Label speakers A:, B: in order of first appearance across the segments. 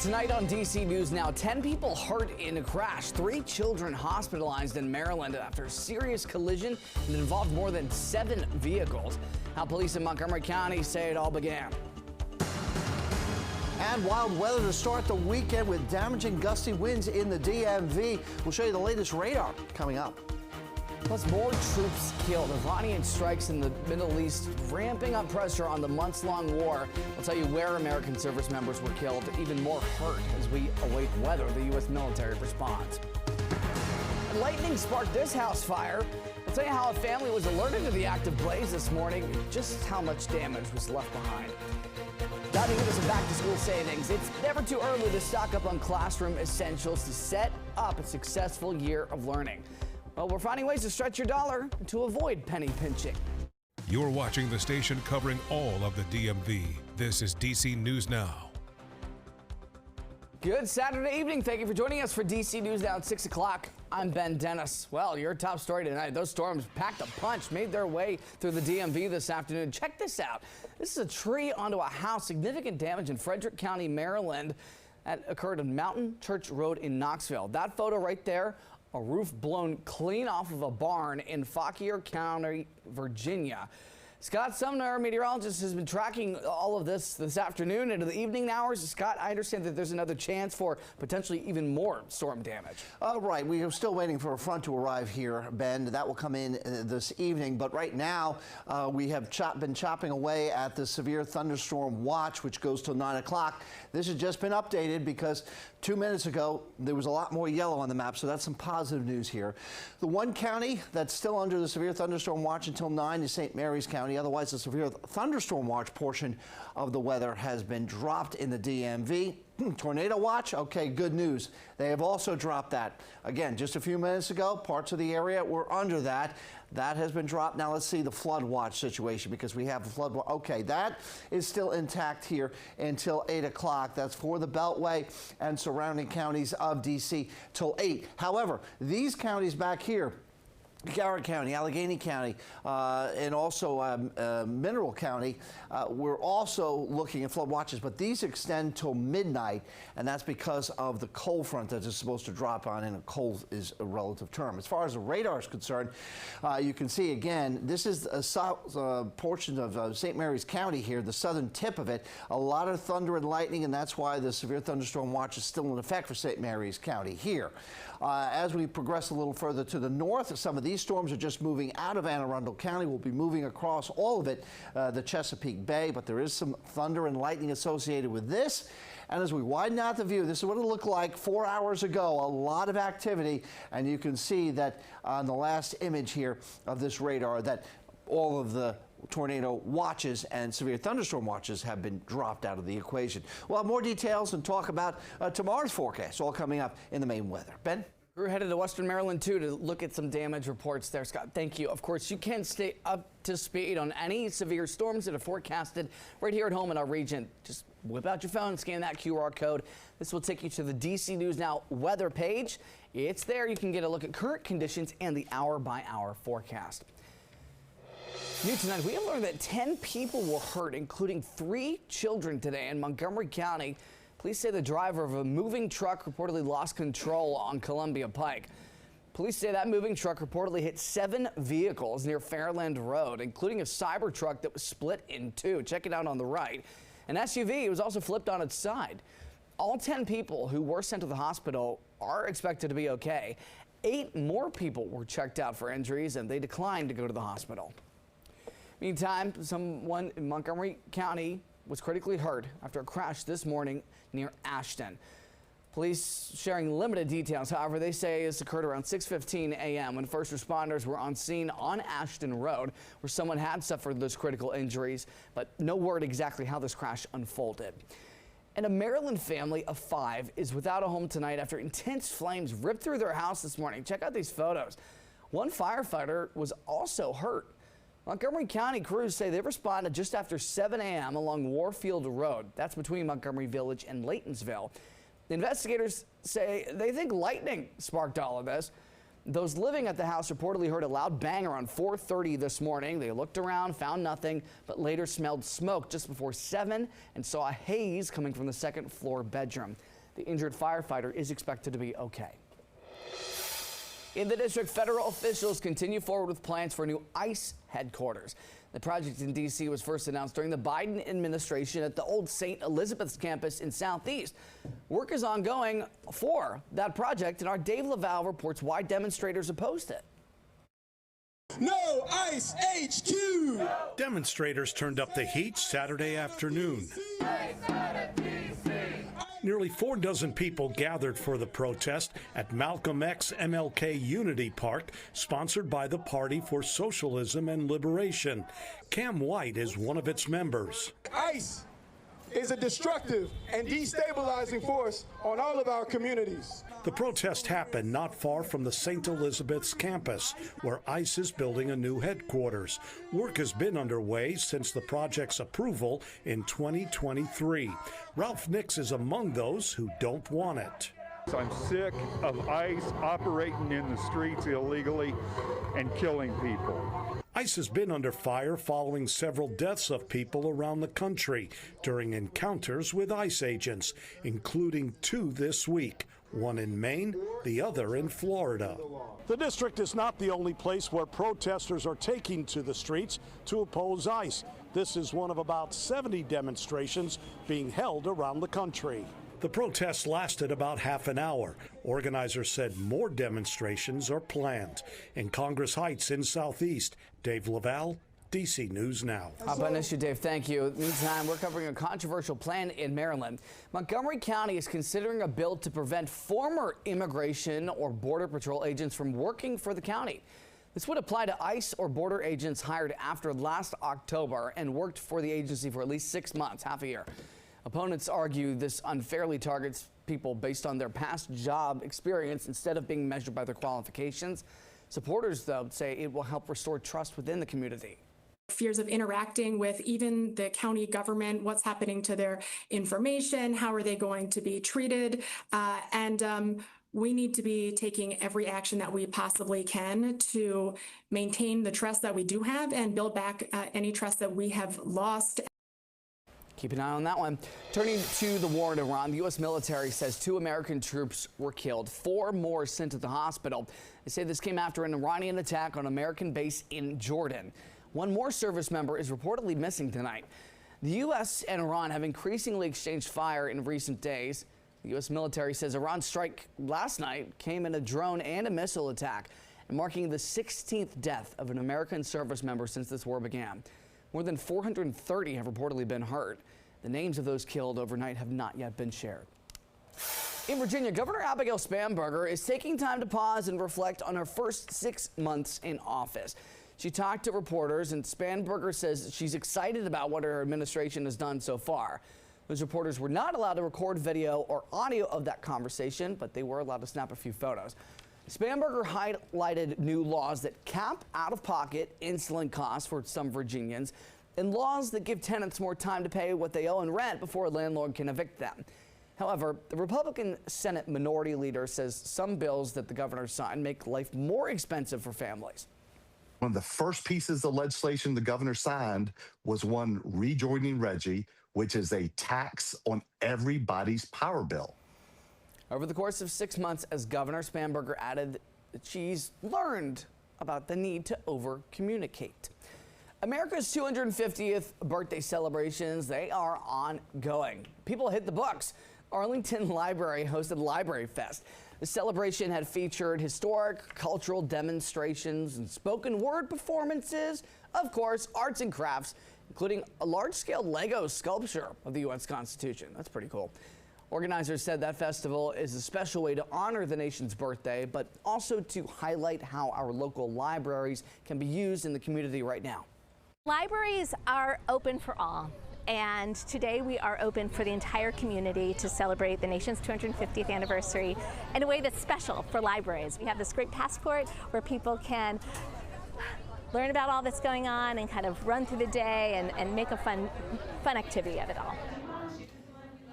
A: Tonight on DC News Now, 10 people hurt in a crash, 3 children hospitalized in Maryland after a serious collision that involved more than 7 vehicles. How police in Montgomery County say it all began.
B: And wild weather to start the weekend with damaging gusty winds in the DMV. We'll show you the latest radar coming up.
A: Plus, more troops killed. Iranian strikes in the Middle East ramping up pressure on the months-long war. We'll tell you where American service members were killed, even more hurt as we await whether the U.S. military responds. Lightning sparked this house fire. We'll tell you how a family was alerted to the active blaze this morning, just how much damage was left behind. Diving into some back-to-school savings, it's never too early to stock up on classroom essentials to set up a successful year of learning. Well, we're finding ways to stretch your dollar to avoid penny pinching.
C: You're watching the station covering all of the DMV. This is DC News Now.
A: Good Saturday evening. Thank you for joining us for DC News Now at 6 o'clock. I'm Ben Dennis. Well, your top story tonight. Those storms packed a punch, made their way through the DMV this afternoon. Check this out. This is a tree onto a house. Significant damage in Frederick County, Maryland. That occurred on Mountain Church Road in Knoxville. That photo right there, a roof blown clean off of a barn in Fauquier County, Virginia. Scott Sumner, our meteorologist, has been tracking all of this afternoon into the evening hours. Scott, I understand that there's another chance for potentially even more storm damage.
B: Right. We are still waiting for a front to arrive here, Ben. That will come in this evening. But right now, we have been chopping away at the severe thunderstorm watch, which goes till 9 o'clock. This has just been updated because 2 minutes ago, there was a lot more yellow on the map, so that's some positive news here. The one county that's still under the severe thunderstorm watch until 9 is St. Mary's County. Otherwise, the severe thunderstorm watch portion of the weather has been dropped in the DMV. Tornado watch, okay, good news. They have also dropped that. Again, just a few minutes ago, parts of the area were under that. That has been dropped. Now let's see the flood watch situation because we have a flood watch. Okay, that is still intact here until 8 o'clock. That's for the Beltway and surrounding counties of DC till 8. However, these counties back here, Garrett County, Allegheny County, and also Mineral County, we're also looking at flood watches, but these extend till midnight, and that's because of the cold front that is supposed to drop on, and a cold is a relative term. As far as the radar is concerned, you can see again, this is a south portion of St. Mary's County here, the southern tip of it. A lot of thunder and lightning, and that's why the severe thunderstorm watch is still in effect for St. Mary's County here. As we progress a little further to the north, some of these storms are just moving out of Anne Arundel County. We'll be moving across all of it, the Chesapeake Bay, but there is some thunder and lightning associated with this. And as we widen out the view, this is what it looked like 4 hours ago. A lot of activity, and you can see that on the last image here of this radar that all of the tornado watches and severe thunderstorm watches have been dropped out of the equation. We'll have more details and talk about tomorrow's forecast, all coming up in the main weather. Ben?
A: We're headed to Western Maryland, too, to look at some damage reports there. Scott, thank you. Of course, you can stay up to speed on any severe storms that are forecasted right here at home in our region. Just whip out your phone, scan that QR code. This will take you to the DC News Now weather page. It's there. You can get a look at current conditions and the hour-by-hour forecast. New tonight, we have learned that 10 people were hurt, including 3 children today in Montgomery County. Police say the driver of a moving truck reportedly lost control on Columbia Pike. Police say that moving truck reportedly hit 7 vehicles near Fairland Road, including a Cybertruck that was split in 2. Check it out on the right. An SUV was also flipped on its side. All 10 people who were sent to the hospital are expected to be okay. 8 more people were checked out for injuries, and they declined to go to the hospital. Meantime, someone in Montgomery County was critically hurt after a crash this morning near Ashton. Police sharing limited details. However, they say this occurred around 6:15 a.m. when first responders were on scene on Ashton Road, where someone had suffered those critical injuries, but no word exactly how this crash unfolded. And a Maryland family of 5 is without a home tonight after intense flames ripped through their house this morning. Check out these photos. One firefighter was also hurt. Montgomery County crews say they responded just after 7 a.m. along Warfield Road. That's between Montgomery Village and Laytonsville. The investigators say they think lightning sparked all of this. Those living at the house reportedly heard a loud bang around 4:30 this morning. They looked around, found nothing, but later smelled smoke just before 7 and saw a haze coming from the second floor bedroom. The injured firefighter is expected to be okay. In the district, federal officials continue forward with plans for a new ICE headquarters. The project in D.C. was first announced during the Biden administration at the old St. Elizabeth's campus in Southeast. Work is ongoing for that project, and our Dave Laval reports why demonstrators opposed it.
D: No ICE HQ!
E: Demonstrators turned up the heat Saturday afternoon. Nearly 4 dozen people gathered for the protest at Malcolm X MLK Unity Park, sponsored by the Party for Socialism and Liberation. Cam White is one of its members.
D: ICE is a destructive and destabilizing force on all of our communities.
E: The protest happened not far from the St. Elizabeth's campus, where ICE is building a new headquarters. Work has been underway since the project's approval in 2023. Ralph Nix is among those who don't want it.
F: I'm sick of ICE operating in the streets illegally and killing people.
E: ICE has been under fire following several deaths of people around the country during encounters with ICE agents, including 2 this week, one in Maine, the other in Florida. The district is not the only place where protesters are taking to the streets to oppose ICE. This is one of about 70 demonstrations being held around the country. The protest lasted about half an hour. Organizers said more demonstrations are planned. In Congress Heights in Southeast, Dave Laval, DC News Now.
A: Hop on issue, Dave. Thank you. Meantime, we're covering a controversial plan in Maryland. Montgomery County is considering a bill to prevent former immigration or Border Patrol agents from working for the county. This would apply to ICE or border agents hired after last October and worked for the agency for at least 6 months, half a year. Opponents argue this unfairly targets people based on their past job experience instead of being measured by their qualifications. Supporters, though, say it will help restore trust within the community.
G: Fears of interacting with even the county government, what's happening to their information, how are they going to be treated, and we need to be taking every action that we possibly can to maintain the trust that we do have and build back any trust that we have lost.
A: Keep an eye on that one. Turning to the war in Iran, the U.S. military says 2 American troops were killed, 4 more sent to the hospital. They say this came after an Iranian attack on an American base in Jordan. 1 more service member is reportedly missing tonight. The U.S. and Iran have increasingly exchanged fire in recent days. The U.S. military says Iran's strike last night came in a drone and a missile attack, marking the 16th death of an American service member since this war began. More than 430 have reportedly been hurt. The names of those killed overnight have not yet been shared. In Virginia, Governor Abigail Spanberger is taking time to pause and reflect on her first 6 months in office. She talked to reporters, and Spanberger says she's excited about what her administration has done so far. Those reporters were not allowed to record video or audio of that conversation, but they were allowed to snap a few photos. Spanberger highlighted new laws that cap out-of-pocket insulin costs for some Virginians and laws that give tenants more time to pay what they owe in rent before a landlord can evict them. However, the Republican Senate Minority Leader says some bills that the governor signed make life more expensive for families.
H: One of the first pieces of legislation the governor signed was one rejoining RGGI, which is a tax on everybody's power bill.
A: Over the course of 6 months as governor, Spanberger added that she's learned about the need to over-communicate. America's 250th birthday celebrations, they are ongoing. People hit the books. Arlington Library hosted Library Fest. The celebration had featured historic cultural demonstrations and spoken word performances, of course, arts and crafts, including a large-scale Lego sculpture of the U.S. Constitution. That's pretty cool. Organizers said that festival is a special way to honor the nation's birthday, but also to highlight how our local libraries can be used in the community right now.
I: Libraries are open for all, and today we are open for the entire community to celebrate the nation's 250th anniversary in a way that's special for libraries. We have this great passport where people can learn about all that's going on and kind of run through the day and make a fun activity of it all.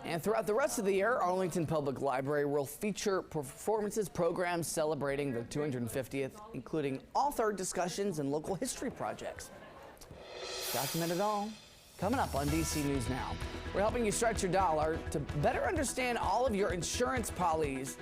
A: And throughout the rest of the year, Arlington Public Library will feature performances, programs celebrating the 250th, including author discussions and local history projects. Document it all Coming up on DC News Now, we're helping you stretch your dollar to better understand all of your insurance policies.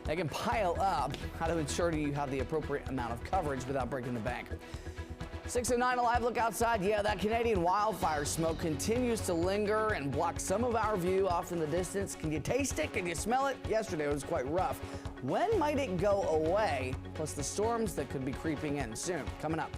A: They can pile up. How to ensure you have the appropriate amount of coverage without breaking the bank. 6:09, a live look outside. Yeah, that Canadian wildfire smoke continues to linger and block some of our view off in the distance. Can you taste it? Can you smell it? Yesterday was quite rough. When might it go away? Plus the storms that could be creeping in soon. Coming up.